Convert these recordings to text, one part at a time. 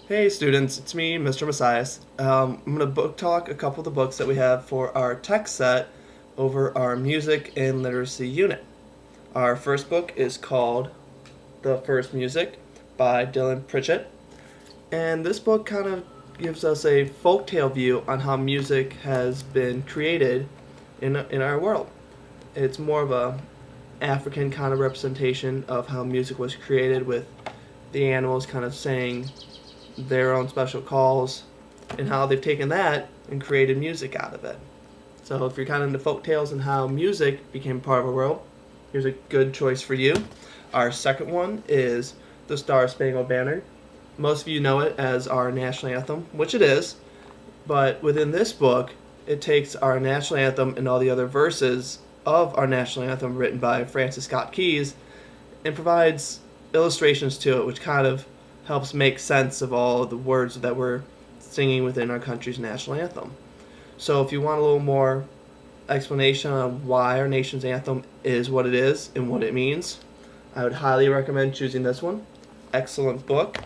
Hey students, it's me, Mr. Messias. I'm going to book talk a couple of the books that we have for our tech set over our music and literacy unit. Our first book is called The First Music by Dylan Pritchett. And this book kind of gives us a folktale view on how music has been created in our world. It's more of a African kind of representation of how music was created, with the animals kind of saying their own special calls and how they've taken that and created music out of it. So if you're kind of into folk tales and how music became part of our world, here's a good choice for you. Our second one is The Star Spangled Banner. Most of you know it as our national anthem, which it is, but within this book, it takes our national anthem and all the other verses of our national anthem written by Francis Scott Keys and provides illustrations to it, which kind of helps make sense of all the words that we're singing within our country's national anthem. So if you want a little more explanation on why our nation's anthem is what it is and what it means, I would highly recommend choosing this one. Excellent book.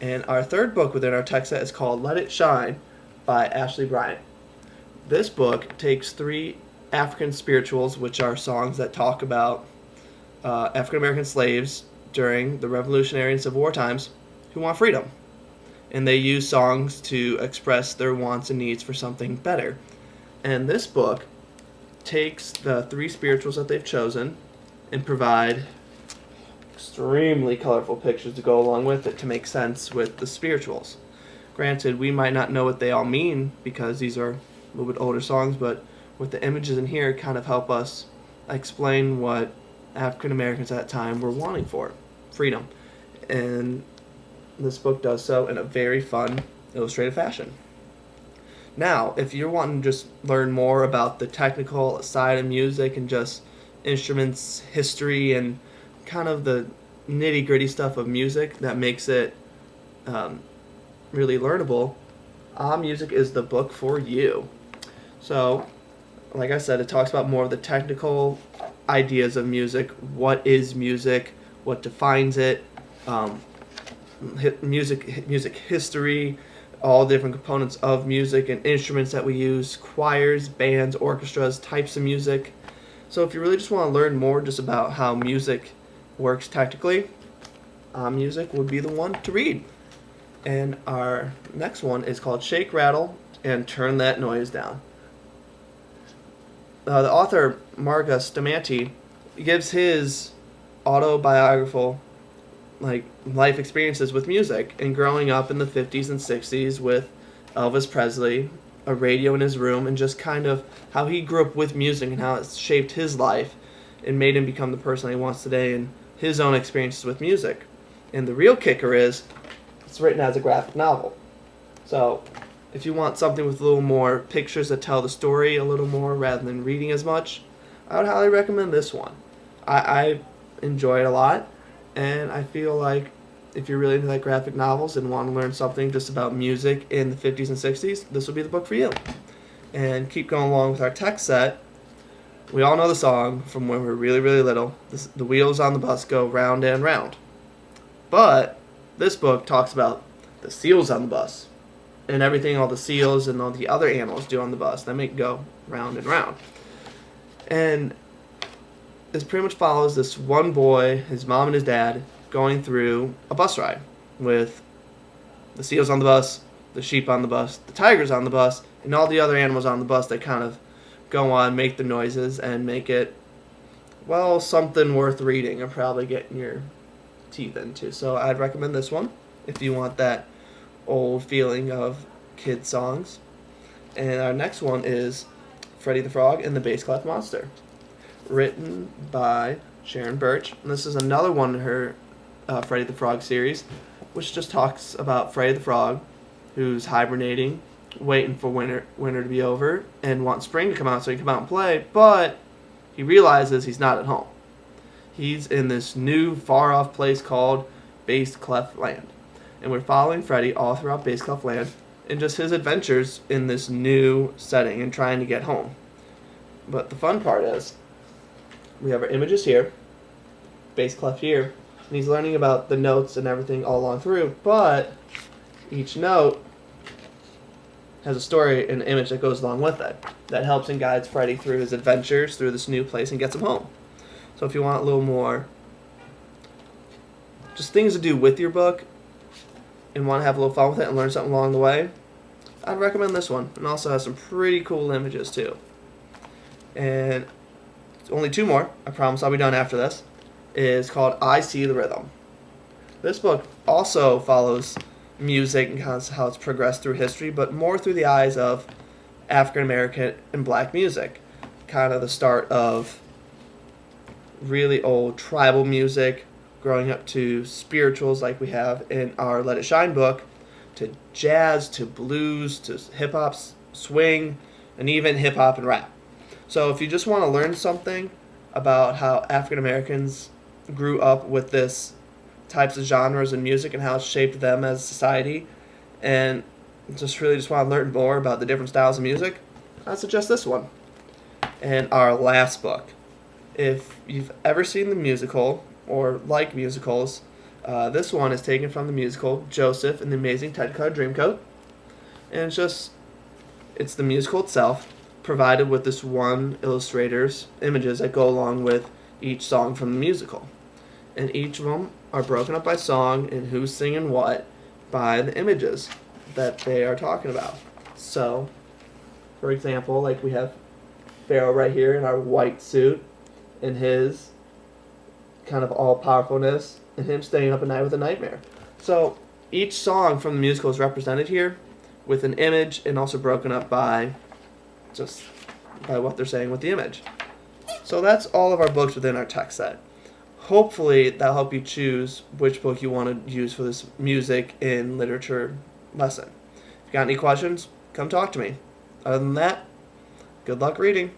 And our third book within our text set is called Let It Shine by Ashley Bryant. This book takes three African spirituals, which are songs that talk about African American slaves during the Revolutionary and Civil War times who want freedom. And they use songs to express their wants and needs for something better. And this book takes the three spirituals that they've chosen and provide extremely colorful pictures to go along with it to make sense with the spirituals. Granted, we might not know what they all mean because these are a little bit older songs, but with the images in here kind of help us explain what African Americans at that time were wanting for freedom. And this book does so in a very fun, illustrated fashion. Now, if you're wanting to just learn more about the technical side of music and just instruments, history, and kind of the nitty-gritty stuff of music that makes it really learnable, Music is the book for you. So, like I said, it talks about more of the technical ideas of music. What is music? What defines it? Music history, all different components of music and instruments that we use, choirs, bands, orchestras, types of music. So if you really just want to learn more just about how music works technically, Music would be the one to read. And our next one is called Shake, Rattle, and Turn That Noise Down. The author, Marga Stamanti, gives his autobiographical life experiences with music and growing up in the 50s and 60s with Elvis Presley, a radio in his room, and just kind of how he grew up with music and how it shaped his life and made him become the person he wants today, and his own experiences with music. And the real kicker is it's written as a graphic novel. So if you want something with a little more pictures that tell the story a little more rather than reading as much, I would highly recommend this one. I enjoy it a lot, and I feel like if you're really into like graphic novels and want to learn something just about music in the 50s and 60s, this will be the book for you. And keep going along with our text set. We all know the song from when we were really, really little. The wheels on the bus go round and round. But this book talks about the seals on the bus and everything all the seals and all the other animals do on the bus that make it go round and round. And this pretty much follows this one boy, his mom and his dad, going through a bus ride with the seals on the bus, the sheep on the bus, the tigers on the bus, and all the other animals on the bus that kind of go on, make the noises, and make it, well, something worth reading and probably getting your teeth into. So I'd recommend this one if you want that old feeling of kid songs. And our next one is Freddie the Frog and the Bass Clef Monster, written by Sharon Birch. And this is another one in her Freddie the Frog series, which just talks about Freddie the Frog, who's hibernating, waiting for winter to be over, and wants spring to come out so he can come out and play, but he realizes he's not at home. He's in this new, far-off place called Bass Clef Land. And we're following Freddie all throughout Bass Clef Land and just his adventures in this new setting and trying to get home. But the fun part is, we have our images here, bass clef here, and he's learning about the notes and everything all along through, but Each note has a story and an image that goes along with it that helps and guides Freddy through his adventures through this new place and gets him home. So if you want a little more just things to do with your book and want to have a little fun with it and learn something along the way, I'd recommend this one. And also has some pretty cool images too. And only two more, I promise I'll be done after this, is called I See the Rhythm. This book also follows music and kind of how it's progressed through history, but more through the eyes of African American and black music. Kind of the start of really old tribal music, growing up to spirituals like we have in our Let It Shine book, to jazz, to blues, to hip hop, swing, and even hip hop and rap. So if you just want to learn something about how African Americans grew up with this types of genres and music and how it shaped them as a society, and just want to learn more about the different styles of music, I suggest this one. And our last book, if you've ever seen the musical or like musicals, this one is taken from the musical Joseph and the Amazing Technicolor Dreamcoat, and it's the musical itself provided with this one illustrator's images that go along with each song from the musical. And each of them are broken up by song and who's singing what by the images that they are talking about. So, for example, like we have Pharaoh right here in our white suit and his kind of all-powerfulness and him staying up at night with a nightmare. So each song from the musical is represented here with an image and also broken up by what they're saying with the image. So that's all of our books within our text set. Hopefully that'll help you choose which book you want to use for this music and literature lesson. If you got any questions, come talk to me. Other than that, good luck reading.